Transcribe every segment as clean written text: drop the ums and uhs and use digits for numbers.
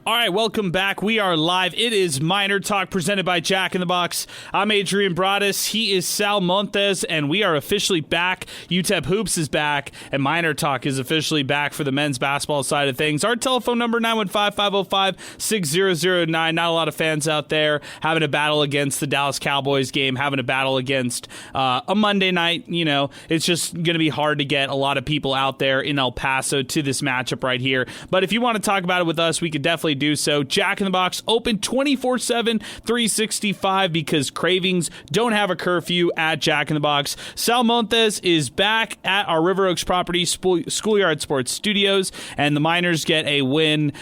All right, welcome back. We are live. It is MinerTalk presented by Jack in the Box. I'm Adrian Broadus. He is Sal Montes, and we are officially back. UTEP Hoops is back, and MinerTalk is officially back for the men's basketball side of things. Our telephone number, 915-505-6009. Not a lot of fans out there having a battle against the Dallas Cowboys game, having a battle against a Monday night. You know, it's just going to be hard to get a lot of people out there in El Paso to this matchup right here. But if you want to talk about it with us, we could definitely do so. Jack in the Box open 24/7, 365 because cravings don't have a curfew at Jack in the Box. Sal Montes is back at our River Oaks property, Schoolyard Sports Studios, and the Miners get a win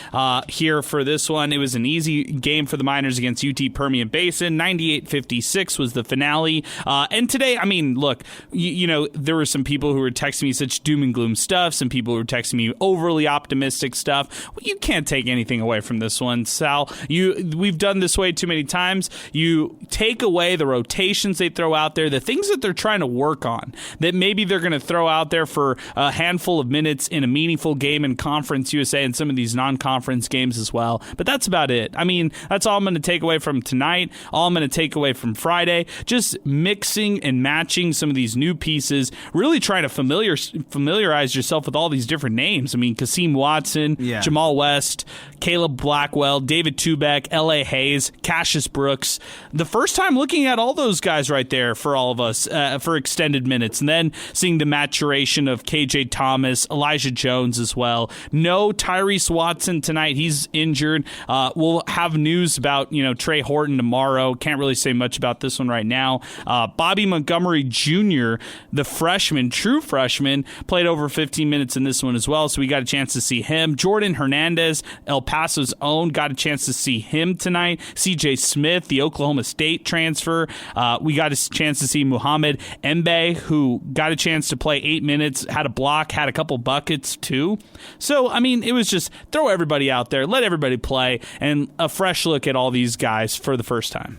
here for this one. It was an easy game for the Miners against UT Permian Basin. 98-56 was the finale. And today, I mean, look, you know, there were some people who were texting me such doom and gloom stuff, some people who were texting me overly optimistic stuff. Well, you can't take anything away from this one, Sal. We've done this way too many times. You take away the rotations they throw out there, the things that they're trying to work on, that maybe they're going to throw out there for a handful of minutes in a meaningful game in Conference USA and some of these non-conference games as well. But that's about it. I mean, that's all I'm going to take away from tonight, all I'm going to take away from Friday. Just mixing and matching some of these new pieces, really trying to familiarize yourself with all these different names. I mean, Kasim Watson, Jamal West, Caleb Blackwell, David Tubeck, L.A. Hayes, Cassius Brooks. The first time looking at all those guys right there for all of us for extended minutes, and then seeing the maturation of K.J. Thomas, Elijah Jones as well. No Tyrese Watson tonight. He's injured. We'll have news about, Trey Horton tomorrow. Can't really say much about this one right now. Bobby Montgomery Jr., the freshman, true freshman, played over 15 minutes in this one as well, so we got a chance to see him. Jordan Hernandez, El Paso's own, got a chance to see him tonight. CJ Smith, the Oklahoma State transfer. We got a chance to see Muhammad Mbe, who got a chance to play 8 minutes, had a block, had a couple buckets too. So, I mean, it was just throw everybody out there, let everybody play, and a fresh look at all these guys for the first time.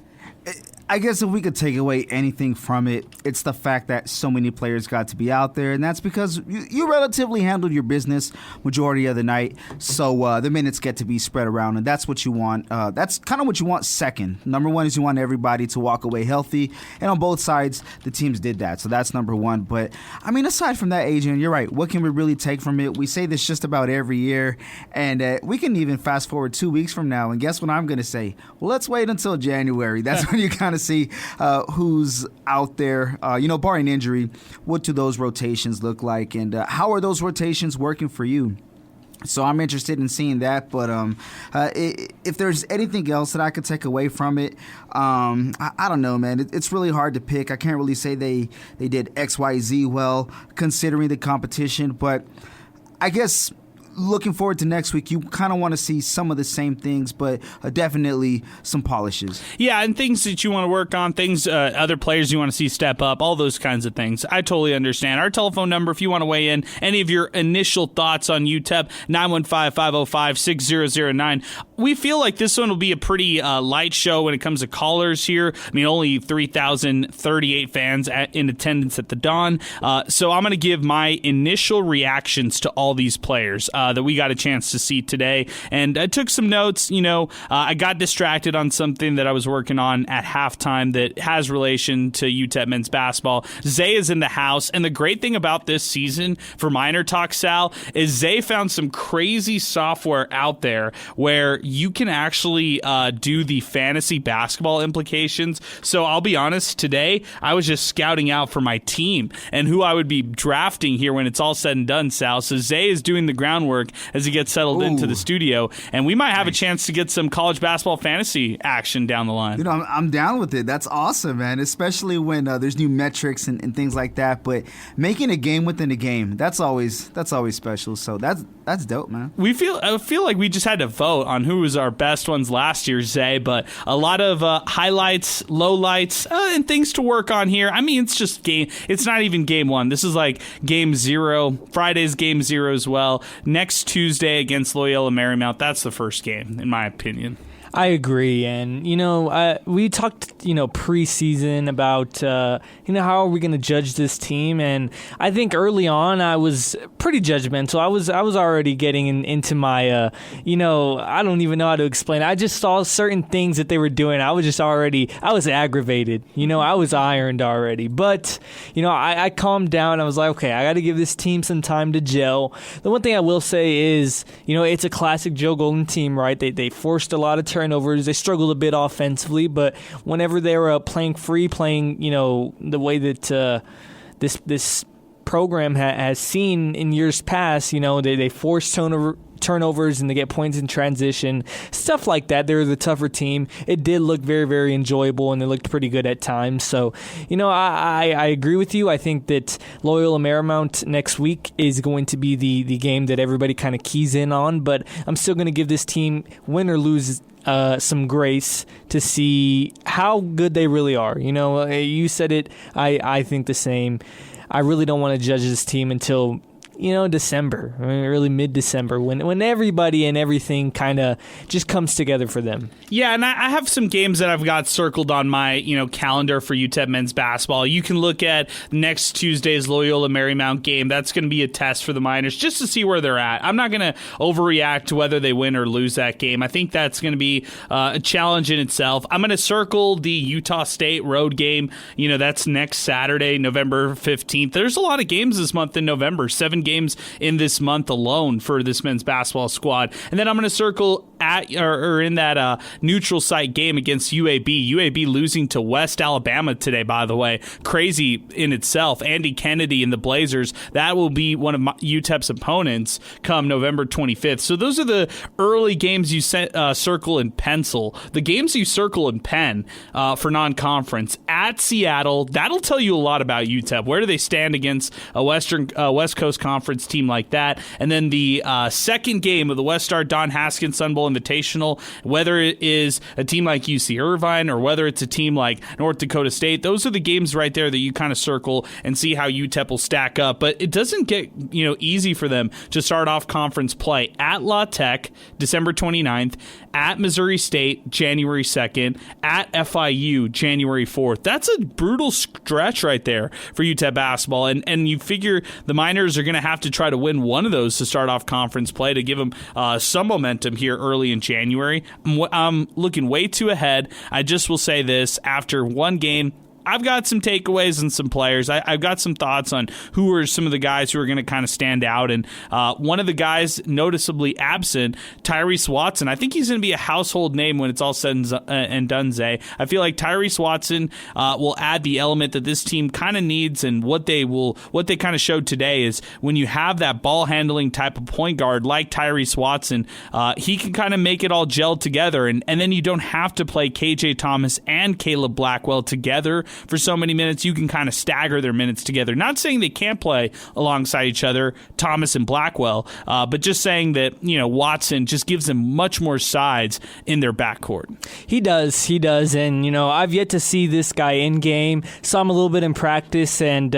I guess if we could take away anything from it, it's the fact that so many players got to be out there, and that's because you relatively handled your business majority of the night, so the minutes get to be spread around, and that's what you want. That's kind of what you want second. Number one is you want everybody to walk away healthy, and on both sides, the teams did that, so that's number one. But, I mean, aside from that, Adrian, you're right. What can we really take from it? We say this just about every year, and we can even fast forward 2 weeks from now, and guess what I'm going to say? Well, let's wait until January. That's when you kind of see who's out there, barring injury. What do those rotations look like, and how are those rotations working for you? So I'm interested in seeing that, but if there's anything else that I could take away from it, I don't know, man. It's really hard to pick. I can't really say they did X, Y, Z well, considering the competition, but I guess looking forward to next week, you kind of want to see some of the same things, but definitely some polishes. Yeah, and things that you want to work on, things other players you want to see step up, all those kinds of things. I totally understand. Our telephone number, if you want to weigh in, any of your initial thoughts on UTEP, 915-505-6009. We feel like this one will be a pretty light show when it comes to callers here. I mean, only 3,038 fans in attendance at the Dawn. So I'm going to give my initial reactions to all these players that we got a chance to see today. And I took some notes. I got distracted on something that I was working on at halftime that has relation to UTEP men's basketball. Zay is in the house, and the great thing about this season for MinerTalk, Sal, is Zay found some crazy software out there where you can actually do the fantasy basketball implications. So I'll be honest, today I was just scouting out for my team and who I would be drafting here when it's all said and done, Sal. So Zay is doing the groundwork as he gets settled into the studio, and we might have a chance to get some college basketball fantasy action down the line. I'm down with it. That's awesome, man, especially when there's new metrics and things like that. But making a game within a game, that's always special. So that's dope, man. I feel like we just had to vote on who was our best ones last year, Zay, but a lot of highlights, lowlights, and things to work on here. I mean, it's just game. It's not even game one. This is like game 0. Friday's game 0 as well. Next Tuesday against Loyola Marymount, that's the first game, in my opinion. I agree, and we talked preseason about how are we going to judge this team, and I think early on I was pretty judgmental. I was already getting into my I don't even know how to explain it. I just saw certain things that they were doing. I was aggravated. I was ironed already, but I calmed down. I was like, okay, I got to give this team some time to gel. The one thing I will say is it's a classic Joe Golden team, right? They forced a lot of turnovers. They struggled a bit offensively, but whenever they were playing free, the way that this program has seen in years past, they force turnovers and they get points in transition, stuff like that. They're the tougher team. It did look very, very enjoyable, and they looked pretty good at times. So, I agree with you. I think that Loyola Marymount next week is going to be the game that everybody kind of keys in on, but I'm still going to give this team, win or lose, some grace to see how good they really are. You said it. I think the same. I really don't want to judge this team until December, early mid-December, when everybody and everything kind of just comes together for them. Yeah, and I have some games that I've got circled on my calendar for UTEP men's basketball. You can look at next Tuesday's Loyola Marymount game. That's going to be a test for the Miners just to see where they're at. I'm not going to overreact to whether they win or lose that game. I think that's going to be a challenge in itself. I'm going to circle the Utah State road game. That's next Saturday, November 15th. There's a lot of games this month in November. 7 games in this month alone for this men's basketball squad. And then I'm going to circle in that neutral site game against UAB. UAB losing to West Alabama today, by the way. Crazy in itself. Andy Kennedy and the Blazers, that will be one of UTEP's opponents come November 25th. So those are the early games you circle in pencil. The games you circle in pen for non-conference. At Seattle, that'll tell you a lot about UTEP. Where do they stand against a West Coast Conference team like that? And then the second game of the West Star Don Haskins Sun Bowl Invitational, whether it is a team like UC Irvine or whether it's a team like North Dakota State, those are the games right there that you kind of circle and see how UTEP will stack up. But it doesn't get easy for them to start off conference play. At La Tech, December 29th, at Missouri State, January 2nd, at FIU, January 4th. That's a brutal stretch right there for UTEP basketball. And you figure the Miners are going to have to try to win one of those to start off conference play to give them some momentum here early in January. I'm looking way too ahead. I just will say this, after one game, I've got some takeaways and some players. I've got some thoughts on who are some of the guys who are going to kind of stand out. And one of the guys noticeably absent, Tyrese Watson. I think he's going to be a household name when it's all said and done, Zay. I feel like Tyrese Watson will add the element that this team kind of needs, and what they kind of showed today is when you have that ball handling type of point guard like Tyrese Watson, he can kind of make it all gel together. And then you don't have to play KJ Thomas and Caleb Blackwell together for so many minutes. You can kind of stagger their minutes together. Not saying they can't play alongside each other, Thomas and Blackwell, but just saying that Watson just gives them much more sides in their backcourt. He does, and I've yet to see this guy in game. Saw him a little bit in practice, and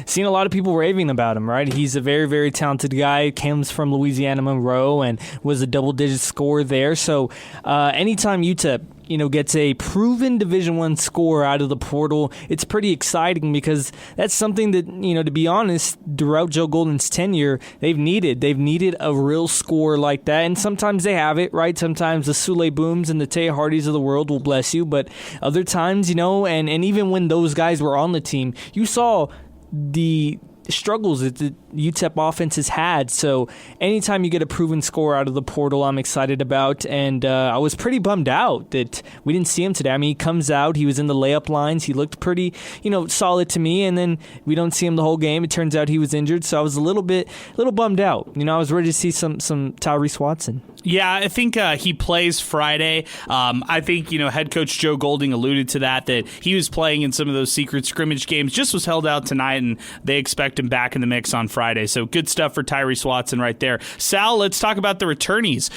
seen a lot of people raving about him. Right, he's a very, very talented guy. Comes from Louisiana Monroe and was a double-digit scorer there. So anytime UTEP gets a proven Division I scorer out of the portal, it's pretty exciting, because that's something that, to be honest, throughout Joe Golden's tenure, they've needed. They've needed a real scorer like that, and sometimes they have it, right? Sometimes the Sule Booms and the Taya Hardys of the world will bless you, but other times, and even when those guys were on the team, you saw the struggles that the UTEP offense has had. So anytime you get a proven scorer out of the portal, I'm excited about. And I was pretty bummed out that we didn't see him today. I mean, he comes out, he was in the layup lines, he looked pretty, solid to me, and then we don't see him the whole game. It turns out he was injured, so I was a little bummed out. I was ready to see some Tyrese Watson. Yeah, I think he plays Friday. I think, head coach Joe Golding alluded to that he was playing in some of those secret scrimmage games, just was held out tonight, and they expect expect him back in the mix on Friday. So good stuff for Tyrese Watson right there. Sal, let's talk about the returnees.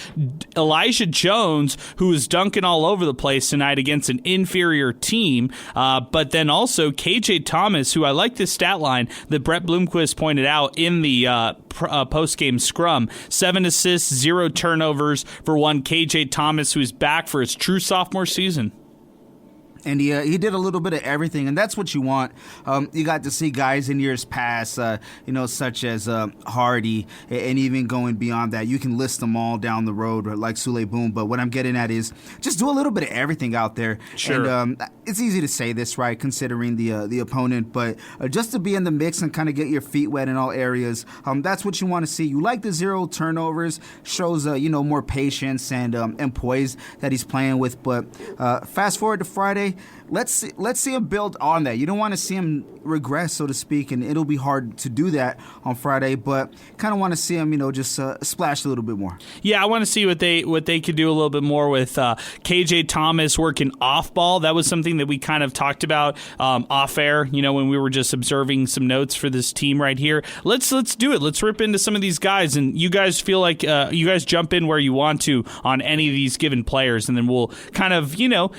Elijah Jones, who is dunking all over the place tonight against an inferior team, but then also KJ Thomas, who I like this stat line that Brett Bloomquist pointed out in the post-game scrum. 7 assists, 0 turnovers for one KJ Thomas, who is back for his true sophomore season. And he did a little bit of everything, and that's what you want. You got to see guys in years past, such as Hardy, and even going beyond that. You can list them all down the road, like Sule Boom. But what I'm getting at is just do a little bit of everything out there. Sure. And it's easy to say this, right, considering the opponent, but just to be in the mix and kind of get your feet wet in all areas, that's what you want to see. You like the 0 turnovers, shows more patience and poise that he's playing with. But fast forward to Friday. Let's see him build on that. You don't want to see him regress, so to speak, and it'll be hard to do that on Friday. But kind of want to see him, just splash a little bit more. Yeah, I want to see what they could do a little bit more with KJ Thomas working off ball. That was something that we kind of talked about off air. When we were just observing some notes for this team right here. Let's do it. Let's rip into some of these guys, and you guys feel like you guys jump in where you want to on any of these given players, and then we'll kind of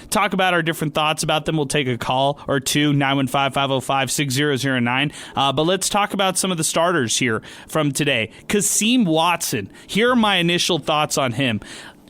talk about our different thoughts about them. We'll take a call or two, 915-505-6009. But let's talk about some of the starters here from today. Kasim Watson. Here are my initial thoughts on him.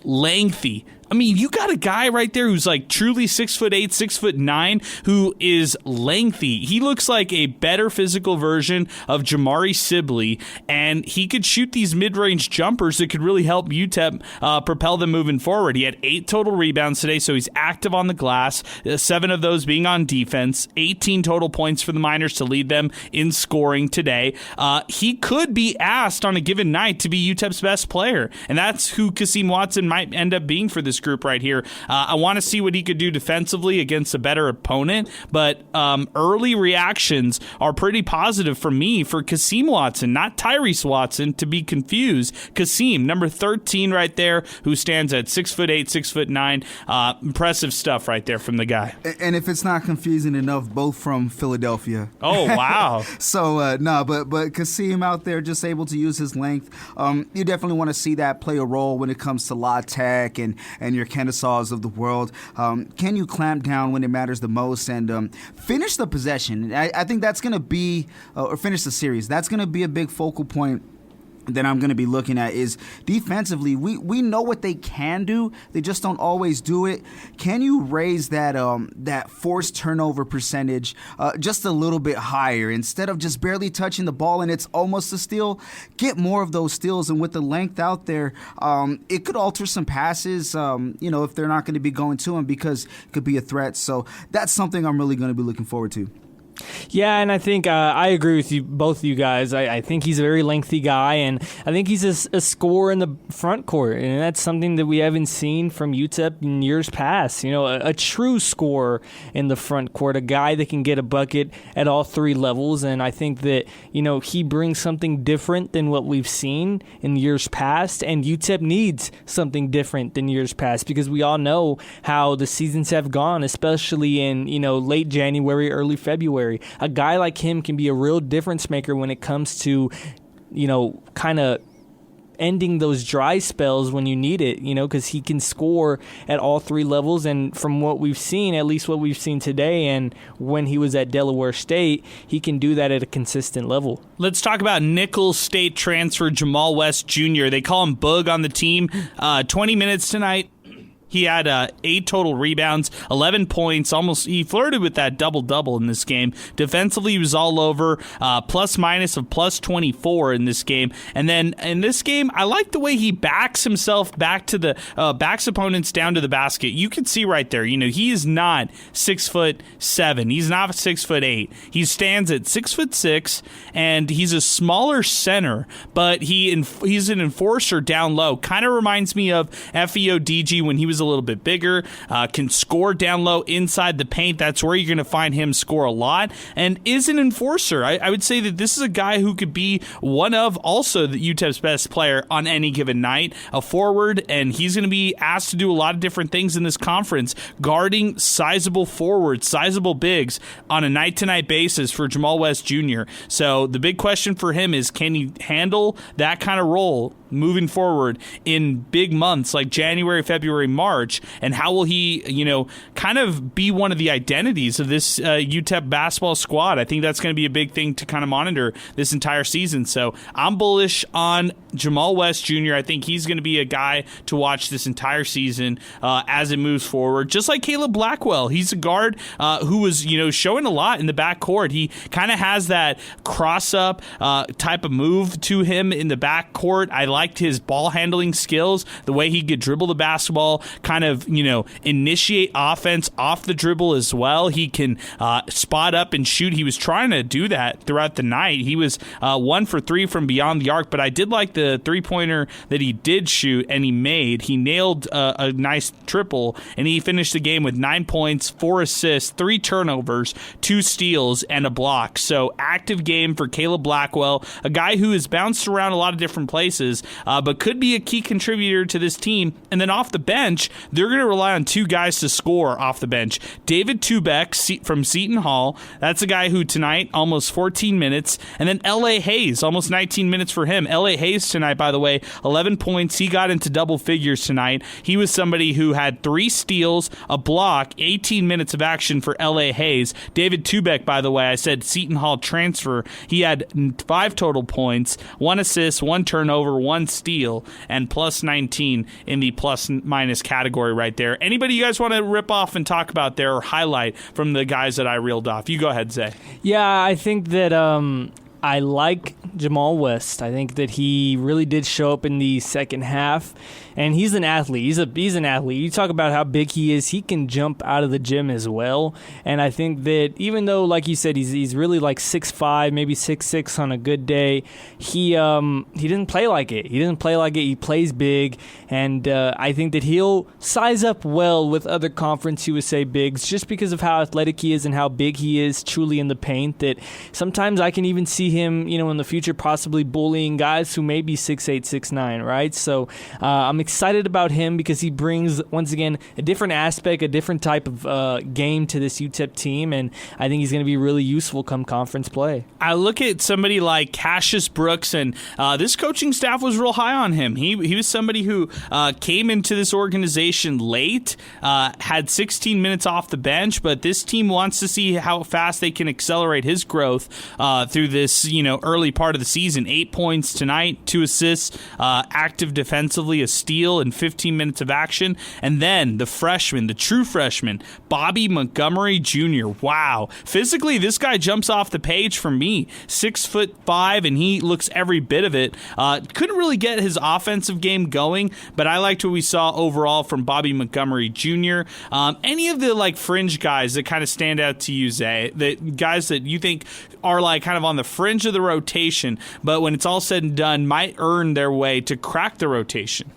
Lengthy. I mean, you got a guy right there who's like truly 6'8", 6'9", who is lengthy. He looks like a better physical version of Jamari Sibley, and he could shoot these mid-range jumpers that could really help UTEP propel them moving forward. He had 8 total rebounds today, so he's active on the glass, 7 of those being on defense, 18 total points for the Miners to lead them in scoring today. He could be asked on a given night to be UTEP's best player, and that's who Kasim Watson might end up being for this group right here. I want to see what he could do defensively against a better opponent, but early reactions are pretty positive for me for Kasim Watson, not Tyrese Watson, to be confused. Kasim, number 13 right there, who stands at 6'8", 6'9". Impressive stuff right there from the guy. And if it's not confusing enough, both from Philadelphia. Oh, wow. So, but Kasim out there just able to use his length. You definitely want to see that play a role when it comes to La Tech and your Kennesaws of the world. Can you clamp down when it matters the most and finish the possession? I think that's going to be, or finish the series. That's going to be a big focal point that I'm going to be looking at is defensively. We know what they can do. They just don't always do it. Can you raise that forced turnover percentage just a little bit higher instead of just barely touching the ball and it's almost a steal? Get more of those steals, and with the length out there, it could alter some passes. If they're not going to be going to him because it could be a threat. So that's something I'm really going to be looking forward to. Yeah, and I think I agree with you, both of you guys. I think he's a very lengthy guy, and I think he's a scorer in the front court, and that's something that we haven't seen from UTEP in years past. A true scorer in the front court, a guy that can get a bucket at all 3 levels, and I think that he brings something different than what we've seen in years past, and UTEP needs something different than years past because we all know how the seasons have gone, especially in late January, early February. A guy like him can be a real difference maker when it comes to, kind of ending those dry spells when you need it, because he can score at all 3 levels. And from what we've seen, at least what we've seen today and when he was at Delaware State, he can do that at a consistent level. Let's talk about Nicholls State transfer Jamal West Jr. They call him Boog on the team. 20 minutes tonight. He had 8 total rebounds, 11 points. He flirted with that double-double in this game. Defensively, he was all over, plus-minus of plus 24 in this game. And then in this game, I like the way he backs himself back to the backs opponents down to the basket. You can see right there, he is not 6'7". He's not 6'8". He stands at 6'6", and he's a smaller center, but he's an enforcer down low. Kind of reminds me of FEODG when he was a little bit bigger, can score down low inside the paint. That's where you're going to find him score a lot, and is an enforcer. I would say that this is a guy who could be one of also the UTEP's best player on any given night, a forward, and he's going to be asked to do a lot of different things in this conference, guarding sizable forwards, sizable bigs on a night-to-night basis for Jamal West Jr. So the big question for him is, can he handle that kind of role moving forward in big months like January, February, March, and how will he, kind of be one of the identities of this UTEP basketball squad? I think that's going to be a big thing to kind of monitor this entire season. So I'm bullish on Jamal West Jr. I think he's going to be a guy to watch this entire season as it moves forward. Just like Caleb Blackwell, he's a guard who was, showing a lot in the backcourt. He kind of has that cross-up type of move to him in the backcourt. I liked his ball handling skills, the way he could dribble the basketball, kind of, initiate offense off the dribble as well. He can spot up and shoot. He was trying to do that throughout the night. He was 1 for 3 from beyond the arc, but I did like the three-pointer that he did shoot and he made. He nailed a nice triple, and he finished the game with 9 points, 4 assists, 3 turnovers, 2 steals, and a block. So active game for Caleb Blackwell, a guy who has bounced around a lot of different places, but could be a key contributor to this team. And then off the bench, they're going to rely on 2 guys to score off the bench. David Tubeck from Seton Hall, that's a guy who tonight, almost 14 minutes. And then L.A. Hayes, almost 19 minutes for him. L.A. Hayes tonight, by the way, 11 points. He got into double figures tonight. He was somebody who had 3 steals, a block, 18 minutes of action for L.A. Hayes. David Tubeck, by the way, I said Seton Hall transfer. He had 5 total points, 1 assist, 1 turnover, 1 steal, and plus 19 in the plus-minus category right there. Anybody you guys want to rip off and talk about there or highlight from the guys that I reeled off? You go ahead, Zay. Yeah, I think that I like Jamal West. I think that he really did show up in the second half, and he's an athlete. He's an athlete. You talk about how big he is. He can jump out of the gym as well, and I think that even though, like you said, he's really like 6'5", maybe 6'6" on a good day, he didn't play like it. He doesn't play like it. He plays big, and I think that he'll size up well with other Conference USA bigs just because of how athletic he is and how big he is truly in the paint, that sometimes I can even see him, in the future possibly bullying guys who may be 6'8", 6'9", right? So I'm excited about him because he brings, once again, a different aspect, a different type of game to this UTEP team, and I think he's going to be really useful come conference play. I look at somebody like Cassius Brooks, and this coaching staff was real high on him. He was somebody who came into this organization late, had 16 minutes off the bench, but this team wants to see how fast they can accelerate his growth through this, early part of the season. 8 points tonight, 2 assists, active defensively, a steal, and 15 minutes of action. And then the freshman, the true freshman, Bobby Montgomery Jr. Wow. Physically, this guy jumps off the page for me. 6'5", and he looks every bit of it. Couldn't really get his offensive game going, but I liked what we saw overall from Bobby Montgomery Jr. Any of the fringe guys that kind of stand out to you, Zay, the guys that you think are kind of on the fringe of the rotation, but when it's all said and done, might earn their way to crack the rotation?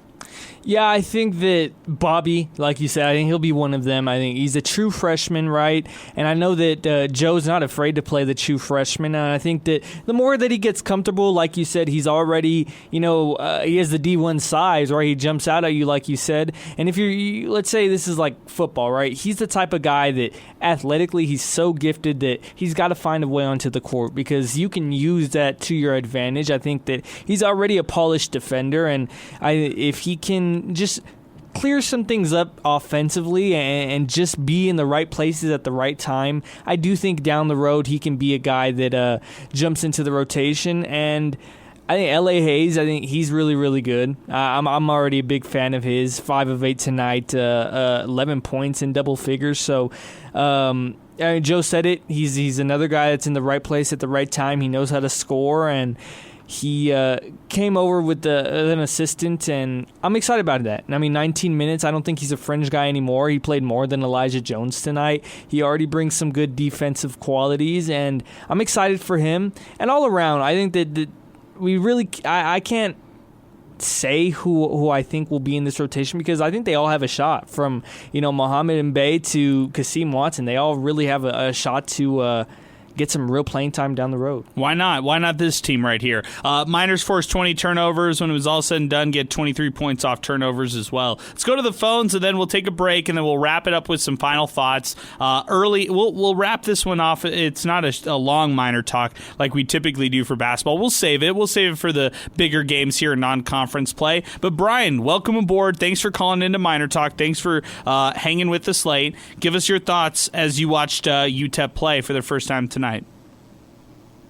Yeah, I think that Bobby, like you said, I think he'll be one of them. I think he's a true freshman, right? And I know that Joe's not afraid to play the true freshman. And I think that the more that he gets comfortable, like you said, he's already, he has the D1 size, right? He jumps out at you, like you said. And if let's say this is like football, right? He's the type of guy that athletically he's so gifted that he's got to find a way onto the court because you can use that to your advantage. I think that he's already a polished defender, and if he can just clear some things up offensively and just be in the right places at the right time, I do think down the road he can be a guy that jumps into the rotation. And I think L.A. Hayes, I think he's really, really good. I'm already a big fan of his. 5 of 8 tonight, 11 points in double figures. So Joe said it. He's another guy that's in the right place at the right time. He knows how to score, and he came over with an assistant, and I'm excited about that. I mean, 19 minutes, I don't think he's a fringe guy anymore. He played more than Elijah Jones tonight. He already brings some good defensive qualities, and I'm excited for him. And all around, I think that we really, I can't say who I think will be in this rotation because I think they all have a shot from, Mohamed Mbaye to Kasim Watson. They all really have a shot to get some real playing time down the road. Why not? Why not this team right here? Miners forced 20 turnovers. When it was all said and done, get 23 points off turnovers as well. Let's go to the phones, and then we'll take a break, and then we'll wrap it up with some final thoughts. We'll wrap this one off. It's not a long Miner Talk like we typically do for basketball. We'll save it. We'll save it for the bigger games here in non-conference play. But Brian, welcome aboard. Thanks for calling into Miner Talk. Thanks for hanging with the slate. Give us your thoughts as you watched UTEP play for the first time tonight.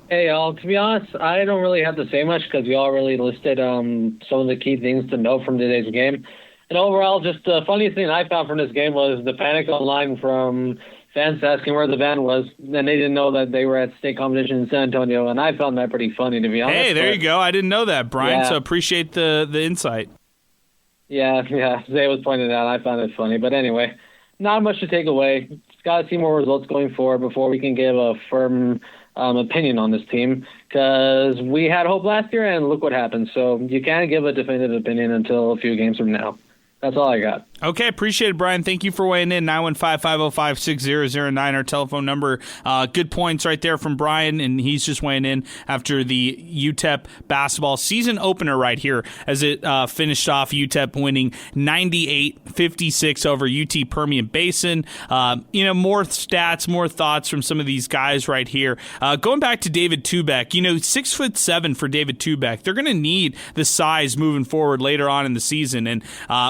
Hey, y'all. To be honest, I don't really have to say much because we all really listed some of the key things to know from today's game. And overall, just the funniest thing I found from this game was the panic online from fans asking where the van was, and they didn't know that they were at state competition in San Antonio, and I found that pretty funny, to be honest. Hey, there you go. I didn't know that, Brian, so appreciate the insight. Yeah, Zay was pointing it out. I found it funny. But anyway, not much to take away. Just got to see more results going forward before we can give a firm opinion on this team, because we had hope last year and look what happened. So you can't give a definitive opinion until a few games from now. That's all I got. Okay, appreciate it, Brian. Thank you for weighing in. 915-505-6009, our telephone number. Good points right there from Brian, and he's just weighing in after the UTEP basketball season opener right here as it finished off UTEP winning 98-56 over UT Permian Basin. More stats, more thoughts from some of these guys right here. Going back to David Tubeck, 6'7" for David Tubeck. They're going to need the size moving forward later on in the season, and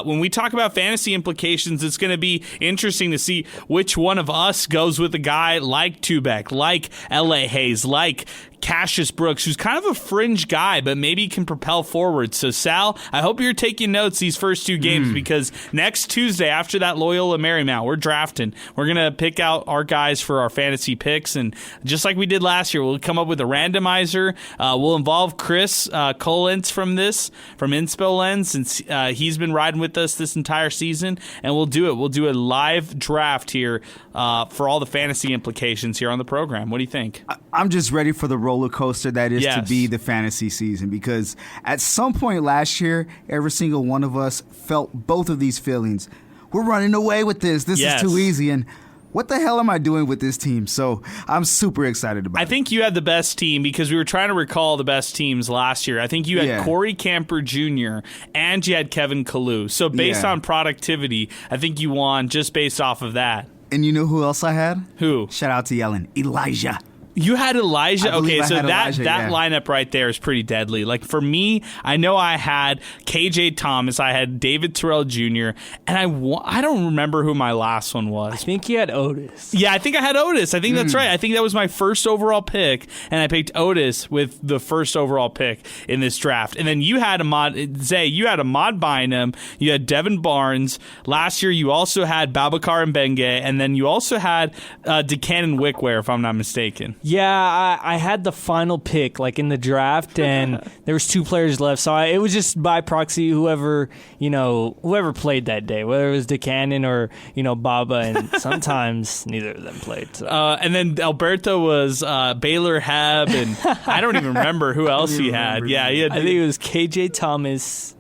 when we talk about fantasy implications, it's going to be interesting to see which one of us goes with a guy like Tubeck, like L.A. Hayes, like Cassius Brooks, who's kind of a fringe guy, but maybe can propel forward. So, Sal, I hope you're taking notes these first two games because next Tuesday, after that Loyola Marymount, we're drafting. We're going to pick out our guys for our fantasy picks, and just like we did last year, we'll come up with a randomizer. We'll involve Chris Kolentz from Inspo Lens, since he's been riding with us this entire season, and we'll do it. We'll do a live draft here for all the fantasy implications here on the program. What do you think? I'm just ready for the roller coaster that is to be the fantasy season, because at some point last year, every single one of us felt both of these feelings. We're running away with this. This is too easy, and what the hell am I doing with this team? So I'm super excited about it. I think you had the best team because we were trying to recall the best teams last year. I think you had Corey Camper Jr. and you had Kevin Kalu. So based on productivity, I think you won just based off of that. And you know who else I had? Who? Shout out to Yellen. Elijah. You had Elijah? Okay, so that Elijah, lineup right there is pretty deadly. Like, for me, I know I had KJ Thomas, I had David Terrell Jr., and I don't remember who my last one was. I think you had Otis. Yeah, I think I had Otis. I think that's right. I think that was my first overall pick, and I picked Otis with the first overall pick in this draft. And then you had you had Ahmad Bynum, you had Devin Barnes. Last year, you also had Babacar Mbenge, and then you also had DeCannon Wickware, if I'm not mistaken. Yeah, I had the final pick like in the draft, and there was two players left, so it was just by proxy whoever played that day, whether it was DeCannon or Baba, and sometimes neither of them played. So. And then Alberto was Baylor Heb, and I don't even remember who else he had. Yeah, I think it was KJ Thomas,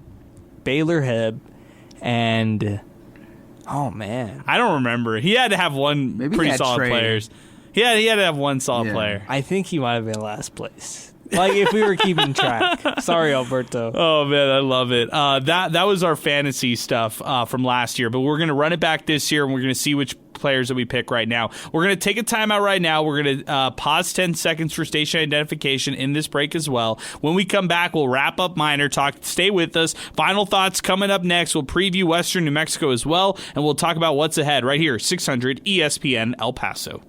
Baylor Heb, and oh man, I don't remember. He had to have pretty solid players. Yeah, he had to have one solid player. I think he might have been last place. Like, if we were keeping track. Sorry, Alberto. Oh, man, I love it. That was our fantasy stuff from last year, but we're going to run it back this year, and we're going to see which players that we pick right now. We're going to take a timeout right now. We're going to pause 10 seconds for station identification in this break as well. When we come back, we'll wrap up Miner Talk. Stay with us. Final thoughts coming up next. We'll preview Western New Mexico as well, and we'll talk about what's ahead right here, 600 ESPN El Paso.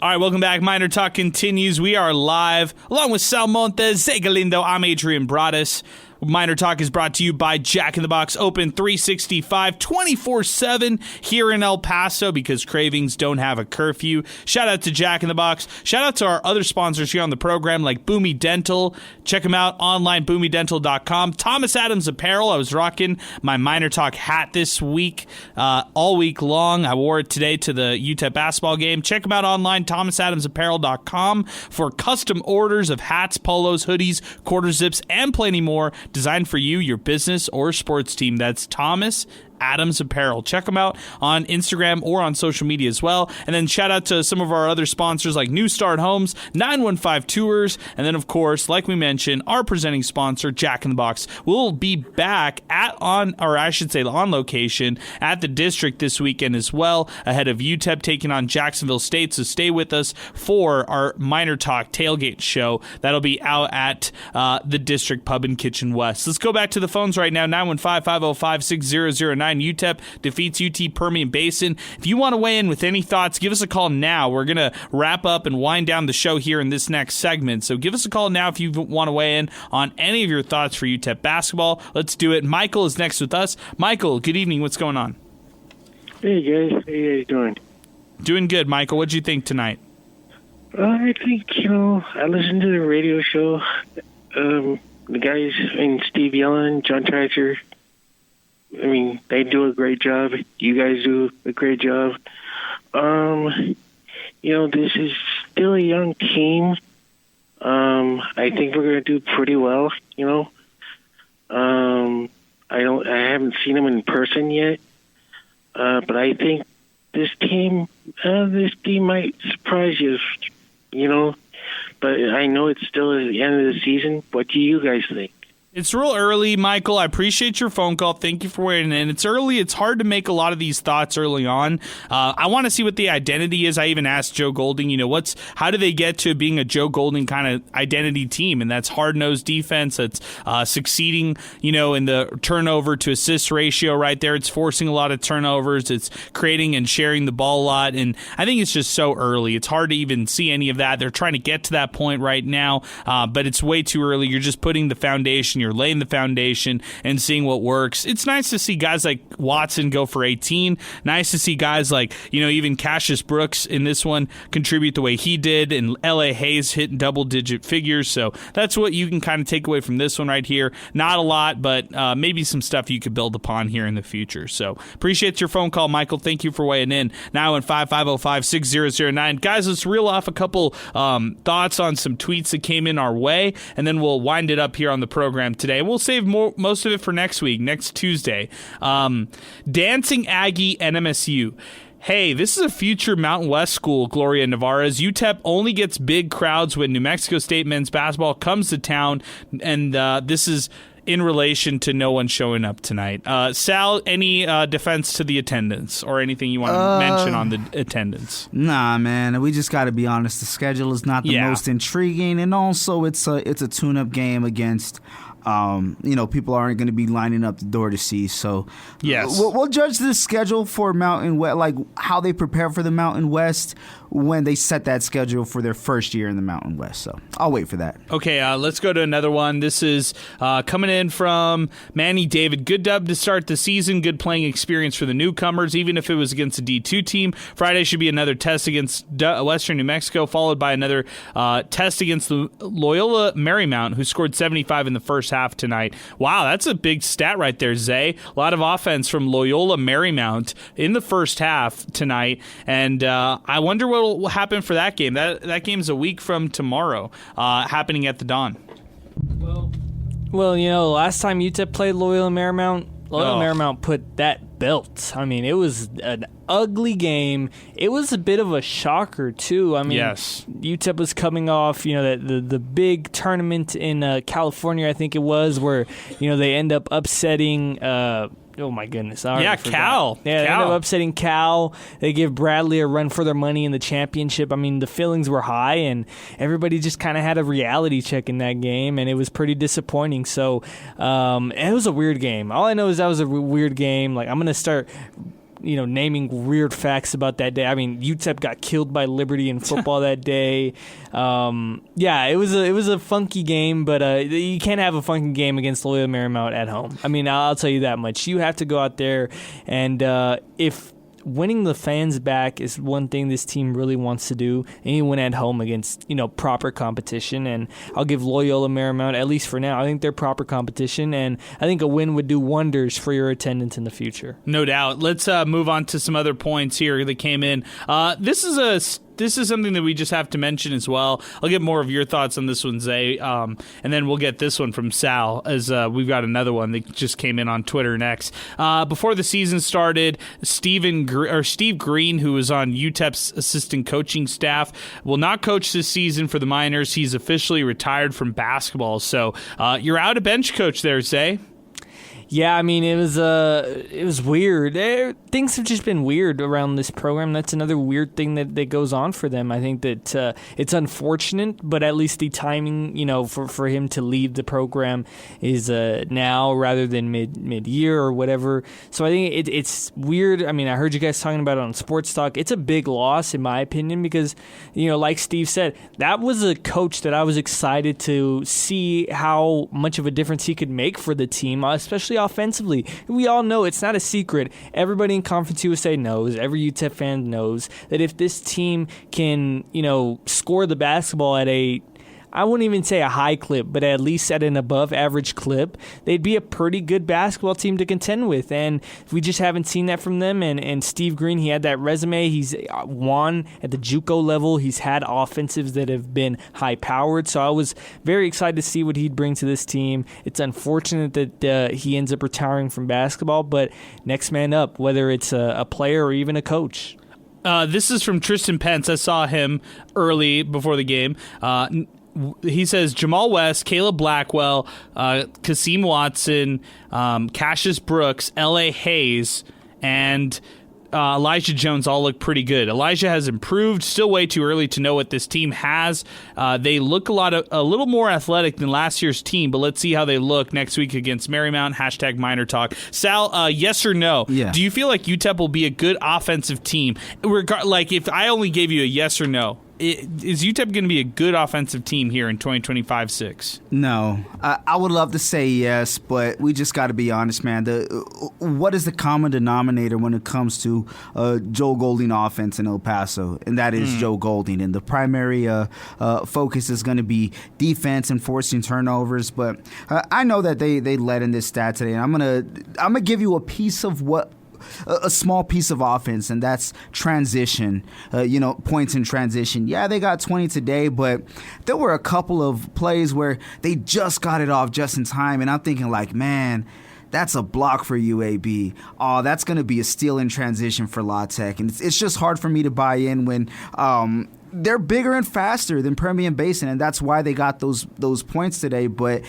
All right, welcome back. Miner Talk continues. We are live along with Sal Montes, Zay Galindo. I'm Adrian Broadus. MinerTalk is brought to you by Jack in the Box, open 365, 24/7 here in El Paso because cravings don't have a curfew. Shout out to Jack in the Box. Shout out to our other sponsors here on the program like Boomy Dental. Check them out online, boomydental.com. Thomas Adams Apparel. I was rocking my MinerTalk hat this week, all week long. I wore it today to the UTEP basketball game. Check them out online, thomasadamsapparel.com for custom orders of hats, polos, hoodies, quarter zips, and plenty more designed for you, your business, or sports team. That's Thomas Adams Apparel. Check them out on Instagram or on social media as well. And then shout out to some of our other sponsors like New Start Homes, 915 Tours, and then of course, like we mentioned, our presenting sponsor, Jack in the Box. We'll be back on location at the district this weekend as well, ahead of UTEP taking on Jacksonville State. So stay with us for our MinerTalk tailgate show. That'll be out at the District Pub and Kitchen West. Let's go back to the phones right now. 915-505-6009. UTEP defeats UT Permian Basin. If you want to weigh in with any thoughts, give us a call now. We're going to wrap up and wind down the show here in this next segment. So give us a call now if you want to weigh in on any of your thoughts for UTEP basketball. Let's do it. Michael is next with us. Michael, good evening. What's going on? Hey, guys. How you guys doing? Doing good, Michael. What'd you think tonight? I think, I listened to the radio show. The guys, Steve Yellen, John Traxler, they do a great job. You guys do a great job. This is still a young team. I think we're going to do pretty well, I haven't seen them in person yet. But I think this team might surprise you, But I know it's still at the end of the season. What do you guys think? It's real early, Michael. I appreciate your phone call. Thank you for waiting in. It's early. It's hard to make a lot of these thoughts early on. I want to see what the identity is. I even asked Joe Golding, how do they get to being a Joe Golding kind of identity team? And that's hard-nosed defense. That's succeeding, in the turnover to assist ratio right there. It's forcing a lot of turnovers. It's creating and sharing the ball a lot. And I think it's just so early. It's hard to even see any of that. They're trying to get to that point right now, but it's way too early. You're just putting the foundation. You're laying the foundation and seeing what works. It's nice to see guys like Watson go for 18. Nice to see guys like, even Cassius Brooks in this one contribute the way he did, and L.A. Hayes hit double-digit figures. So that's what you can kind of take away from this one right here. Not a lot, but maybe some stuff you could build upon here in the future. So appreciate your phone call, Michael. Thank you for weighing in. Now in 550-6009. Guys, let's reel off a couple thoughts on some tweets that came in our way, and then we'll wind it up here on the program today. We'll save most of it for next week, next Tuesday. Dancing Aggie NMSU. Hey, this is a future Mountain West school, Gloria Navarez. UTEP only gets big crowds when New Mexico State men's basketball comes to town, and this is in relation to no one showing up tonight. Sal, any defense to the attendance or anything you want to mention on the attendance? Nah, man. We just got to be honest. The schedule is not the most intriguing, and also it's a tune-up game against people aren't going to be lining up the door to see. So yes, we'll judge the schedule for Mountain West, like how they prepare for the Mountain West when they set that schedule for their first year in the Mountain West. So I'll wait for that. Okay, let's go to another one. This is coming in from Manny David. Good dub to start the season. Good playing experience for the newcomers, even if it was against a D2 team. Friday should be another test against Western New Mexico, followed by another test against the Loyola Marymount, who scored 75 in the first half tonight. Wow, that's a big stat right there, Zay. A lot of offense from Loyola Marymount in the first half tonight, and I wonder what will happen for that game. That game's a week from tomorrow, happening at the Dawn. Well, last time UTEP played Loyola Marymount, Marymount put that belt. It was an ugly game. It was a bit of a shocker too. Yes. UTEP was coming off, the big tournament in California, I think it was, where they end up upsetting. Oh my goodness! Cal. Yeah, Cal. They end up upsetting Cal. They give Bradley a run for their money in the championship. The feelings were high, and everybody just kind of had a reality check in that game, and it was pretty disappointing. So it was a weird game. All I know is that was a weird game. Like, I'm gonna start naming weird facts about that day. I mean, UTEP got killed by Liberty in football that day. It was a funky game, but you can't have a funky game against Loyola Marymount at home. I mean, I'll tell you that much. You have to go out there, and if winning the fans back is one thing this team really wants to do, and you win at home against proper competition. And I'll give Loyola Marymount, at least for now, I think they're proper competition, and I think a win would do wonders for your attendance in the future. No doubt. Let's move on to some other points here that came in. This is something that we just have to mention as well. I'll get more of your thoughts on this one, Zay, and then we'll get this one from Sal, as we've got another one that just came in on Twitter next. Before the season started, Steve Green, who was on UTEP's assistant coaching staff, will not coach this season for the Miners. He's officially retired from basketball. So you're out a bench coach there, Zay. Yeah, I mean, it was weird. Things have just been weird around this program. That's another weird thing that goes on for them. I think that it's unfortunate, but at least the timing, for him to leave the program is now rather than mid-year or whatever. So I think it's weird. I mean, I heard you guys talking about it on Sports Talk. It's a big loss, in my opinion, because, like Steve said, that was a coach that I was excited to see how much of a difference he could make for the team, especially offensively. We all know, it's not a secret. Everybody in Conference USA knows, every UTEP fan knows, that if this team can, score the basketball at I wouldn't even say a high clip, but at least at an above average clip, they'd be a pretty good basketball team to contend with. And we just haven't seen that from them. And Steve Green, he had that resume. He's won at the JUCO level. He's had offensives that have been high powered. So I was very excited to see what he'd bring to this team. It's unfortunate that he ends up retiring from basketball, but next man up, whether it's a player or even a coach. This is from Tristan Pence. I saw him early before the game. He says Jamal West, Caleb Blackwell, Kasim Watson, Cassius Brooks, L.A. Hayes, and Elijah Jones all look pretty good. Elijah has improved. Still way too early to know what this team has. They look a little more athletic than last year's team, but let's see how they look next week against Marymount. # MinerTalk. Sal, yes or no? Yeah. Do you feel like UTEP will be a good offensive team? If I only gave you a yes or no, is UTEP going to be a good offensive team here in 2025-6? No. I would love to say yes, but we just got to be honest, man. What is the common denominator when it comes to Joe Golding offense in El Paso? And that is Joe Golding. And the primary focus is going to be defense and forcing turnovers. But I know that they led in this stat today, and I'm gonna give you a small piece of offense, and that's transition, points in transition. Yeah, they got 20 today, but there were a couple of plays where they just got it off just in time, and I'm thinking like, man, that's a block for UAB. Oh, that's going to be a steal in transition for La Tech, and it's just hard for me to buy in when they're bigger and faster than Permian Basin, and that's why they got those points today, but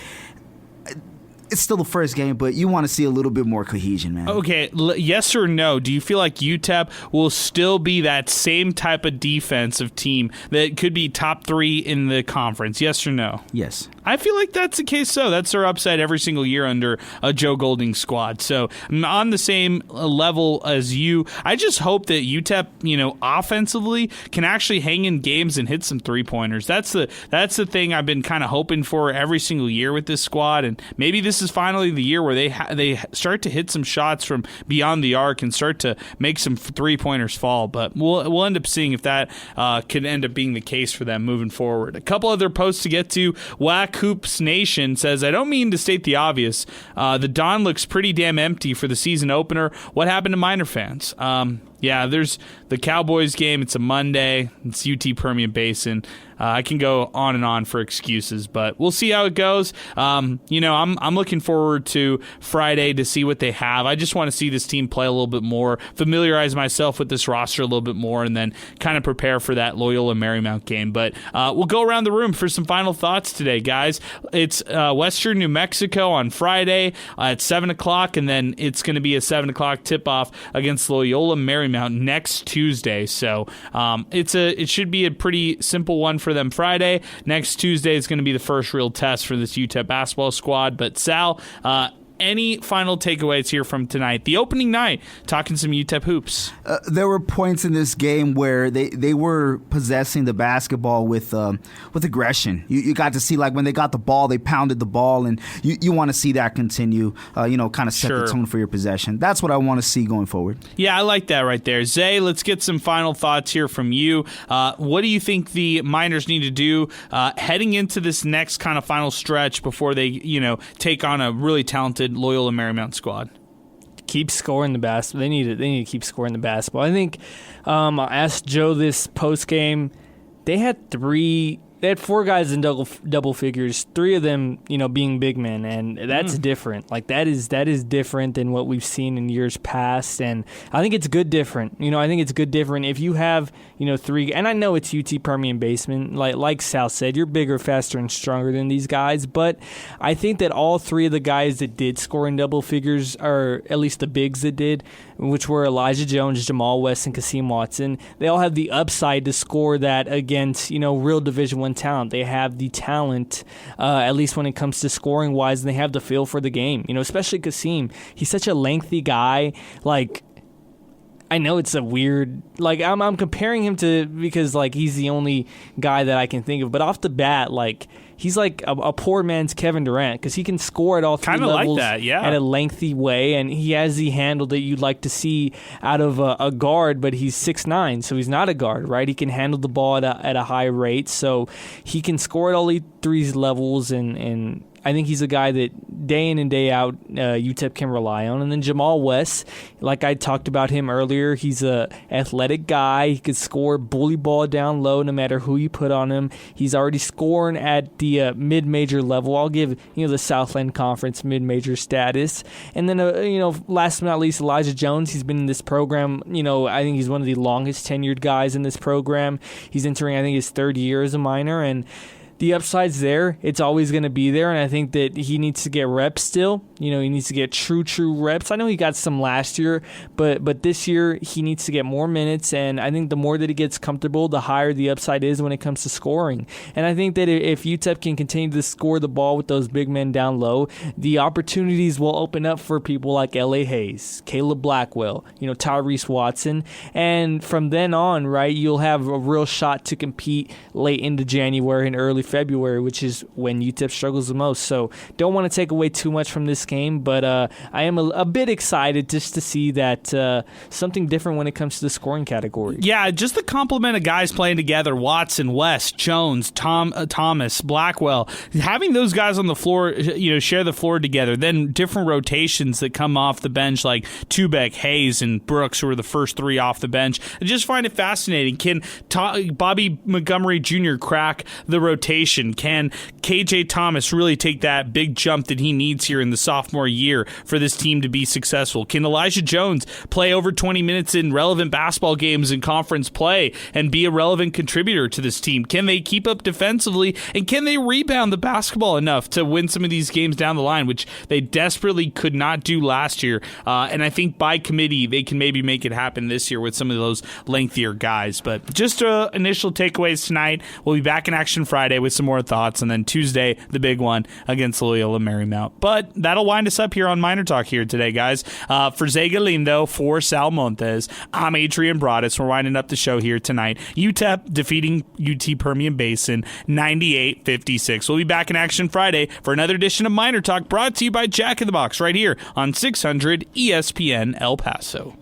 it's still the first game, but you want to see a little bit more cohesion, man. Okay, yes or no? Do you feel like UTEP will still be that same type of defensive team that could be top 3 in the conference? Yes or no? Yes. I feel like that's the case, so that's their upside every single year under a Joe Golding squad. So I'm on the same level as you. I just hope that UTEP, offensively can actually hang in games and hit some three-pointers. That's the thing I've been kind of hoping for every single year with this squad, and maybe this is finally the year where they start to hit some shots from beyond the arc and start to make some three-pointers fall. But we'll end up seeing if that could end up being the case for them moving forward. A couple other posts to get to. Whack Hoops Nation says, I don't mean to state the obvious. The Don looks pretty damn empty for the season opener. What happened to Miner fans? Yeah, there's the Cowboys game. It's a Monday. It's UT Permian Basin. I can go on and on for excuses, but we'll see how it goes. I'm looking forward to Friday to see what they have. I just want to see this team play a little bit more, familiarize myself with this roster a little bit more, and then kind of prepare for that Loyola Marymount game. But we'll go around the room for some final thoughts today, guys. It's Western New Mexico on Friday at 7 o'clock, and then it's going to be a 7 o'clock tip-off against Loyola Marymount next Tuesday. So it should be a pretty simple one for them Friday. Next Tuesday is going to be the first real test for this UTEP basketball squad. But Sal, any final takeaways here from tonight? The opening night, talking some UTEP hoops. There were points in this game where they were possessing the basketball with aggression. You got to see, like, when they got the ball, they pounded the ball, and you want to see that continue, kind of set the tone for your possession. That's what I want to see going forward. Yeah, I like that right there. Zay, let's get some final thoughts here from you. What do you think the Miners need to do heading into this next kind of final stretch before they, take on a really talented Loyola Marymount squad? Keep scoring the basketball. They need to keep scoring the basketball. I think I asked Joe this post game. They had 4 guys in double figures, 3 of them, being big men, and that's different. Like that is different than what we've seen in years past, and I think it's good different. I think it's good different if you have 3, and I know it's UT Permian Basement, like Sal said, you're bigger, faster, and stronger than these guys, but I think that all 3 of the guys that did score in double figures, or at least the bigs that did, which were Elijah Jones, Jamal West, and Kasim Watson, they all have the upside to score that against real Division I talent. They have the talent, at least when it comes to scoring wise, and they have the feel for the game. Especially Kasim. He's such a lengthy guy. Like, I know it's a weird, like, I'm comparing him to, because like he's the only guy that I can think of. But off the bat, like, he's like a poor man's Kevin Durant, because he can score at all 3 levels, like that, yeah, at a lengthy way, and he has the handle that you'd like to see out of a guard. But he's 6'9", so he's not a guard, right? He can handle the ball at a high rate, so he can score at all 3 levels, and I think he's a guy that day in and day out UTEP can rely on. And then Jamal West, like I talked about him earlier, he's a athletic guy. He could score, bully ball down low no matter who you put on him. He's already scoring at the mid-major level. I'll give the Southland Conference mid-major status. And then last but not least, Elijah Jones. He's been in this program. I think he's one of the longest tenured guys in this program. He's entering, I think, his 3rd year as a Miner, and the upside's there. It's always going to be there, and I think that he needs to get reps still. He needs to get true reps. I know he got some last year, but this year he needs to get more minutes, and I think the more that he gets comfortable, the higher the upside is when it comes to scoring. And I think that if UTEP can continue to score the ball with those big men down low, the opportunities will open up for people like L.A. Hayes, Caleb Blackwell, Tyrese Watson, and from then on, right, you'll have a real shot to compete late into January and early February, which is when UTEP struggles the most. So don't want to take away too much from this game, but I am a bit excited just to see that something different when it comes to the scoring category. Yeah, just the complement of guys playing together, Watson, West, Jones, Thomas, Blackwell, having those guys on the floor, share the floor together, then different rotations that come off the bench like Tubeck, Hayes, and Brooks, who were the first 3 off the bench. I just find it fascinating. Can Bobby Montgomery Jr. crack the rotation? Can KJ Thomas really take that big jump that he needs here in the sophomore year for this team to be successful? Can Elijah Jones play over 20 minutes in relevant basketball games in conference play and be a relevant contributor to this team? Can they keep up defensively, and can they rebound the basketball enough to win some of these games down the line, which they desperately could not do last year? And I think by committee, they can maybe make it happen this year with some of those lengthier guys. But just initial takeaways tonight. We'll be back in action Friday with some more thoughts, and then Tuesday, the big one against Loyola Marymount. But that'll wind us up here on MinerTalk here today, guys. For Zay Galindo, for Sal Montes, I'm Adrian Broadus. We're winding up the show here tonight. UTEP defeating UT Permian Basin 98-56. We'll be back in action Friday for another edition of MinerTalk, brought to you by Jack in the Box right here on 600 ESPN El Paso.